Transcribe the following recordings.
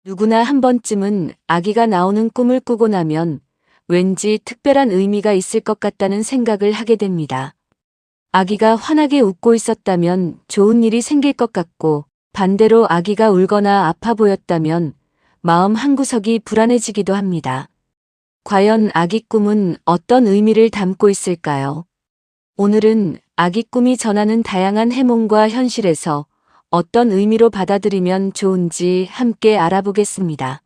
누구나 한 번쯤은 아기가 나오는 꿈을 꾸고 나면 왠지 특별한 의미가 있을 것 같다는 생각을 하게 됩니다. 아기가 환하게 웃고 있었다면 좋은 일이 생길 것 같고, 반대로 아기가 울거나 아파 보였다면 마음 한구석이 불안해지기도 합니다. 과연 아기 꿈은 어떤 의미를 담고 있을까요? 오늘은 아기 꿈이 전하는 다양한 해몽과 현실에서 어떤 의미로 받아들이면 좋은지 함께 알아보겠습니다.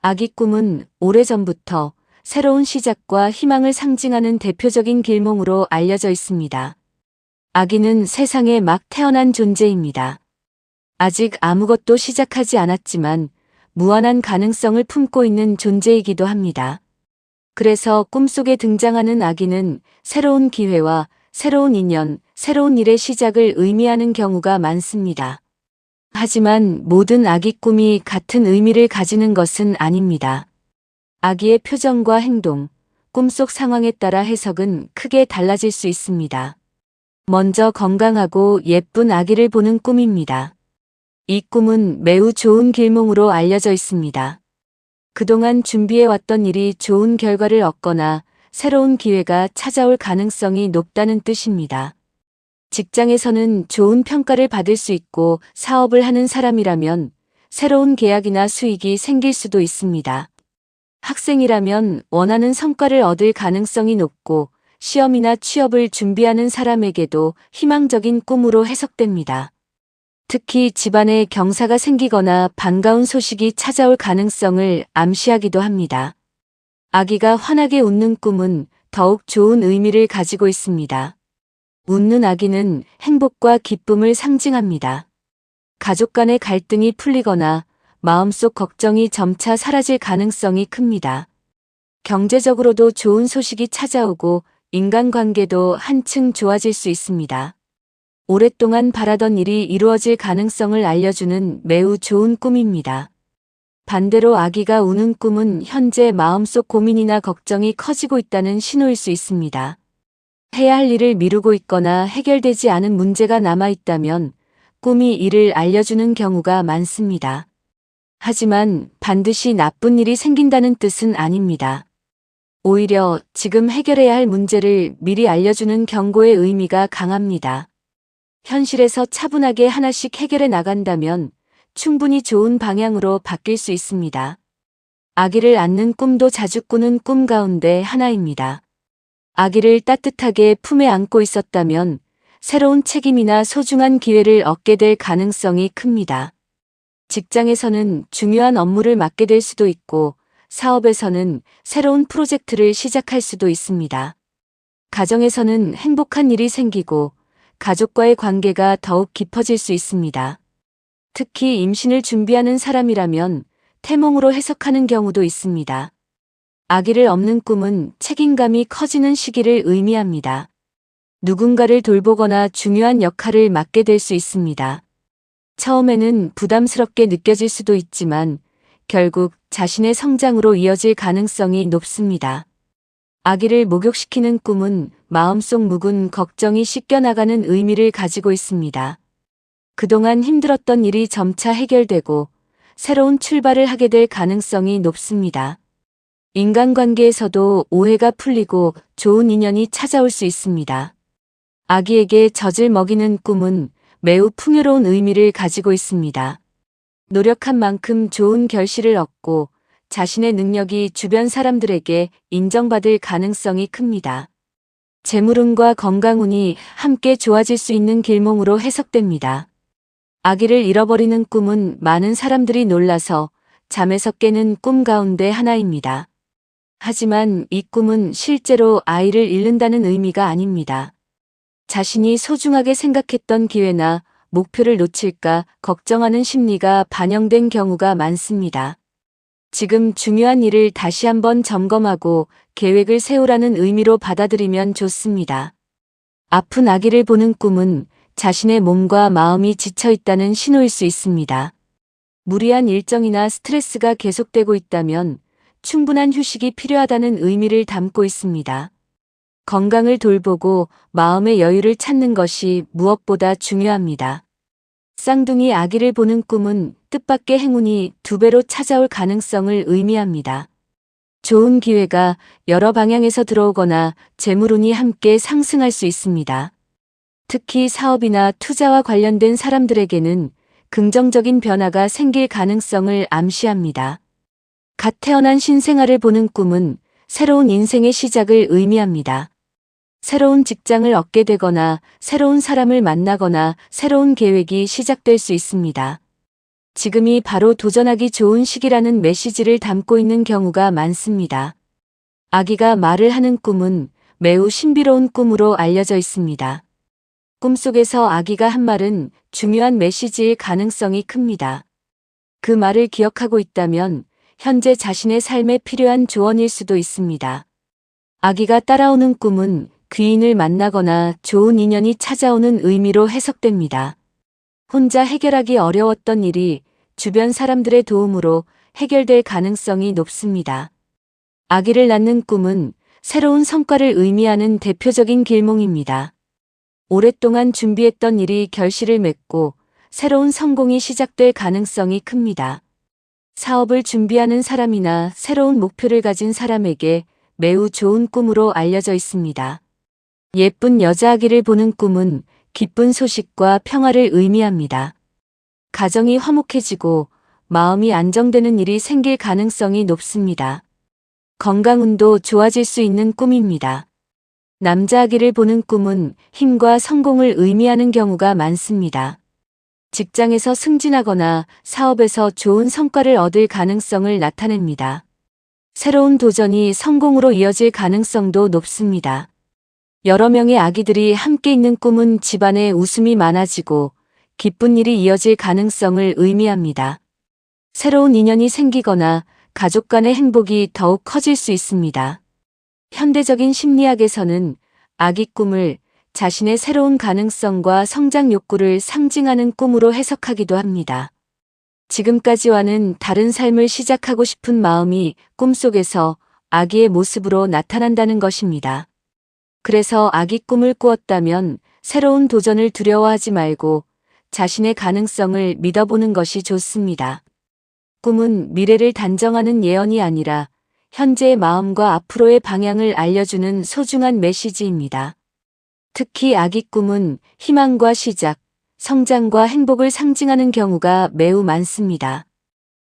아기 꿈은 오래전부터 새로운 시작과 희망을 상징하는 대표적인 길몽으로 알려져 있습니다. 아기는 세상에 막 태어난 존재입니다. 아직 아무것도 시작하지 않았지만 무한한 가능성을 품고 있는 존재이기도 합니다. 그래서 꿈속에 등장하는 아기는 새로운 기회와 새로운 인연, 새로운 일의 시작을 의미하는 경우가 많습니다. 하지만 모든 아기 꿈이 같은 의미를 가지는 것은 아닙니다. 아기의 표정과 행동, 꿈속 상황에 따라 해석은 크게 달라질 수 있습니다. 먼저 건강하고 예쁜 아기를 보는 꿈입니다. 이 꿈은 매우 좋은 길몽으로 알려져 있습니다. 그동안 준비해왔던 일이 좋은 결과를 얻거나 새로운 기회가 찾아올 가능성이 높다는 뜻입니다. 직장에서는 좋은 평가를 받을 수 있고 사업을 하는 사람이라면 새로운 계약이나 수익이 생길 수도 있습니다. 학생이라면 원하는 성과를 얻을 가능성이 높고 시험이나 취업을 준비하는 사람에게도 희망적인 꿈으로 해석됩니다. 특히 집안에 경사가 생기거나 반가운 소식이 찾아올 가능성을 암시하기도 합니다. 아기가 환하게 웃는 꿈은 더욱 좋은 의미를 가지고 있습니다. 웃는 아기는 행복과 기쁨을 상징합니다. 가족 간의 갈등이 풀리거나 마음속 걱정이 점차 사라질 가능성이 큽니다. 경제적으로도 좋은 소식이 찾아오고 인간관계도 한층 좋아질 수 있습니다. 오랫동안 바라던 일이 이루어질 가능성을 알려주는 매우 좋은 꿈입니다. 반대로 아기가 우는 꿈은 현재 마음속 고민이나 걱정이 커지고 있다는 신호일 수 있습니다. 해야 할 일을 미루고 있거나 해결되지 않은 문제가 남아있다면 꿈이 이를 알려주는 경우가 많습니다. 하지만 반드시 나쁜 일이 생긴다는 뜻은 아닙니다. 오히려 지금 해결해야 할 문제를 미리 알려주는 경고의 의미가 강합니다. 현실에서 차분하게 하나씩 해결해 나간다면 충분히 좋은 방향으로 바뀔 수 있습니다. 아기를 안는 꿈도 자주 꾸는 꿈 가운데 하나입니다. 아기를 따뜻하게 품에 안고 있었다면 새로운 책임이나 소중한 기회를 얻게 될 가능성이 큽니다. 직장에서는 중요한 업무를 맡게 될 수도 있고 사업에서는 새로운 프로젝트를 시작할 수도 있습니다. 가정에서는 행복한 일이 생기고 가족과의 관계가 더욱 깊어질 수 있습니다. 특히 임신을 준비하는 사람이라면 태몽으로 해석하는 경우도 있습니다. 아기를 업는 꿈은 책임감이 커지는 시기를 의미합니다. 누군가를 돌보거나 중요한 역할을 맡게 될 수 있습니다. 처음에는 부담스럽게 느껴질 수도 있지만 결국 자신의 성장으로 이어질 가능성이 높습니다. 아기를 목욕시키는 꿈은 마음속 묵은 걱정이 씻겨나가는 의미를 가지고 있습니다. 그동안 힘들었던 일이 점차 해결되고 새로운 출발을 하게 될 가능성이 높습니다. 인간관계에서도 오해가 풀리고 좋은 인연이 찾아올 수 있습니다. 아기에게 젖을 먹이는 꿈은 매우 풍요로운 의미를 가지고 있습니다. 노력한 만큼 좋은 결실을 얻고 자신의 능력이 주변 사람들에게 인정받을 가능성이 큽니다. 재물운과 건강운이 함께 좋아질 수 있는 길몽으로 해석됩니다. 아기를 잃어버리는 꿈은 많은 사람들이 놀라서 잠에서 깨는 꿈 가운데 하나입니다. 하지만 이 꿈은 실제로 아이를 잃는다는 의미가 아닙니다. 자신이 소중하게 생각했던 기회나 목표를 놓칠까 걱정하는 심리가 반영된 경우가 많습니다. 지금 중요한 일을 다시 한번 점검하고 계획을 세우라는 의미로 받아들이면 좋습니다. 아픈 아기를 보는 꿈은 자신의 몸과 마음이 지쳐 있다는 신호일 수 있습니다. 무리한 일정이나 스트레스가 계속되고 있다면 충분한 휴식이 필요하다는 의미를 담고 있습니다. 건강을 돌보고 마음의 여유를 찾는 것이 무엇보다 중요합니다. 쌍둥이 아기를 보는 꿈은 뜻밖의 행운이 2배로 찾아올 가능성을 의미합니다. 좋은 기회가 여러 방향에서 들어오거나 재물운이 함께 상승할 수 있습니다. 특히 사업이나 투자와 관련된 사람들에게는 긍정적인 변화가 생길 가능성을 암시합니다. 갓 태어난 신생아를 보는 꿈은 새로운 인생의 시작을 의미합니다. 새로운 직장을 얻게 되거나 새로운 사람을 만나거나 새로운 계획이 시작될 수 있습니다. 지금이 바로 도전하기 좋은 시기라는 메시지를 담고 있는 경우가 많습니다. 아기가 말을 하는 꿈은 매우 신비로운 꿈으로 알려져 있습니다. 꿈속에서 아기가 한 말은 중요한 메시지일 가능성이 큽니다. 그 말을 기억하고 있다면 현재 자신의 삶에 필요한 조언일 수도 있습니다. 아기가 따라오는 꿈은 귀인을 만나거나 좋은 인연이 찾아오는 의미로 해석됩니다. 혼자 해결하기 어려웠던 일이 주변 사람들의 도움으로 해결될 가능성이 높습니다. 아기를 낳는 꿈은 새로운 성과를 의미하는 대표적인 길몽입니다. 오랫동안 준비했던 일이 결실을 맺고 새로운 성공이 시작될 가능성이 큽니다. 사업을 준비하는 사람이나 새로운 목표를 가진 사람에게 매우 좋은 꿈으로 알려져 있습니다. 예쁜 여자아기를 보는 꿈은 기쁜 소식과 평화를 의미합니다. 가정이 화목해지고 마음이 안정되는 일이 생길 가능성이 높습니다. 건강운도 좋아질 수 있는 꿈입니다. 남자아기를 보는 꿈은 힘과 성공을 의미하는 경우가 많습니다. 직장에서 승진하거나 사업에서 좋은 성과를 얻을 가능성을 나타냅니다. 새로운 도전이 성공으로 이어질 가능성도 높습니다. 여러 명의 아기들이 함께 있는 꿈은 집안에 웃음이 많아지고 기쁜 일이 이어질 가능성을 의미합니다. 새로운 인연이 생기거나 가족 간의 행복이 더욱 커질 수 있습니다. 현대적인 심리학에서는 아기 꿈을 자신의 새로운 가능성과 성장 욕구를 상징하는 꿈으로 해석하기도 합니다. 지금까지와는 다른 삶을 시작하고 싶은 마음이 꿈속에서 아기의 모습으로 나타난다는 것입니다. 그래서 아기 꿈을 꾸었다면 새로운 도전을 두려워하지 말고 자신의 가능성을 믿어보는 것이 좋습니다. 꿈은 미래를 단정하는 예언이 아니라 현재의 마음과 앞으로의 방향을 알려주는 소중한 메시지입니다. 특히 아기 꿈은 희망과 시작, 성장과 행복을 상징하는 경우가 매우 많습니다.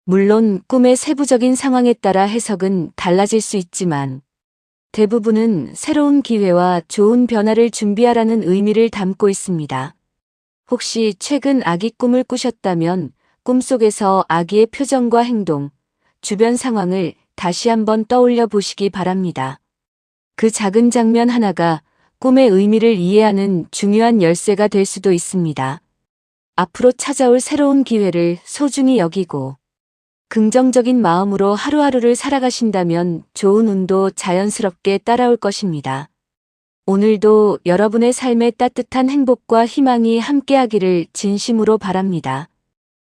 물론 꿈의 세부적인 상황에 따라 해석은 달라질 수 있지만 대부분은 새로운 기회와 좋은 변화를 준비하라는 의미를 담고 있습니다. 혹시 최근 아기 꿈을 꾸셨다면 꿈속에서 아기의 표정과 행동, 주변 상황을 다시 한번 떠올려 보시기 바랍니다. 그 작은 장면 하나가 꿈의 의미를 이해하는 중요한 열쇠가 될 수도 있습니다. 앞으로 찾아올 새로운 기회를 소중히 여기고 긍정적인 마음으로 하루하루를 살아가신다면 좋은 운도 자연스럽게 따라올 것입니다. 오늘도 여러분의 삶에 따뜻한 행복과 희망이 함께하기를 진심으로 바랍니다.